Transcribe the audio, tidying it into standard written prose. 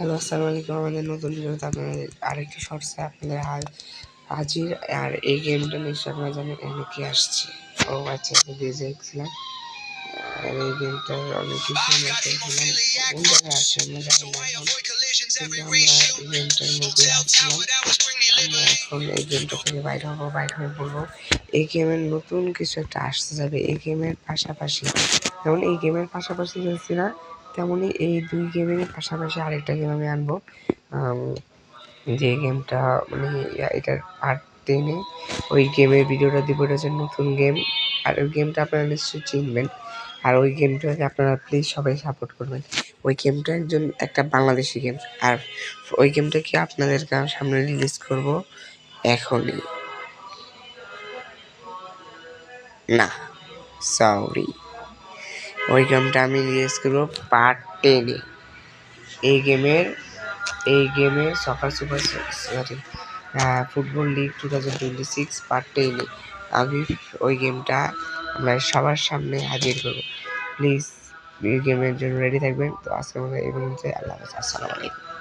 Hello, আসসালামু আলাইকুম। আমাদের নতুন ভিডিওতে আপনাদের আরেকটি শর্টসে আপনাদের হাজির। আর এই গেমটা নিশ্চয় আপনারা জানেন এখানে কি আসছে। ও আচ্ছা, দেখছিলাম। আর এই গেমটার অনেক কিছু আমরা খেলছিলাম, কোন জায়গায় আসছে আমরা জানি না এখন, কিন্তু আমরা এই গেমটার মধ্যে আসছিলাম। আমরা এখন এই গেমটা থেকে বাইরে হবো, বাইরে হয়ে বলবো এই গেমের নতুন কিছু একটা আসতে যাবে। এই গেমের পাশাপাশি, যেমন এই গেমের পাশাপাশি খেলছি না, তেমনই এই দুই গেমের পাশাপাশি আরেকটা গেম আমি আনবো। যে গেমটা মানে এটার পার্ট 10-এ ওই গেমের ভিডিওটা দিব। এটা হচ্ছে নতুন গেম, আর ওই গেমটা আপনারা নিশ্চয়ই চিনবেন। আর ওই গেমটাকে আপনারা প্লিজ সবাই সাপোর্ট করবেন। ওই গেমটা একটা বাংলাদেশি গেম, আর ওই গেমটাকে আপনাদের সামনে রিলিজ করব এখনই। না, সরি, ওই গেমটা আমি রিলিজ করবো পার্ট 10-এ। এই গেমের soccer super sorry football league 2026 part 10-এ আমি ওই গেমটা আমরা সবার সামনে হাজির করবো। প্লিজ এই গেমের জন্য রেডি থাকবেন। তো আজকে আমরা এই পর্যন্ত, আল্লাহ হাফেজ, আসসালামু আলাইকুম।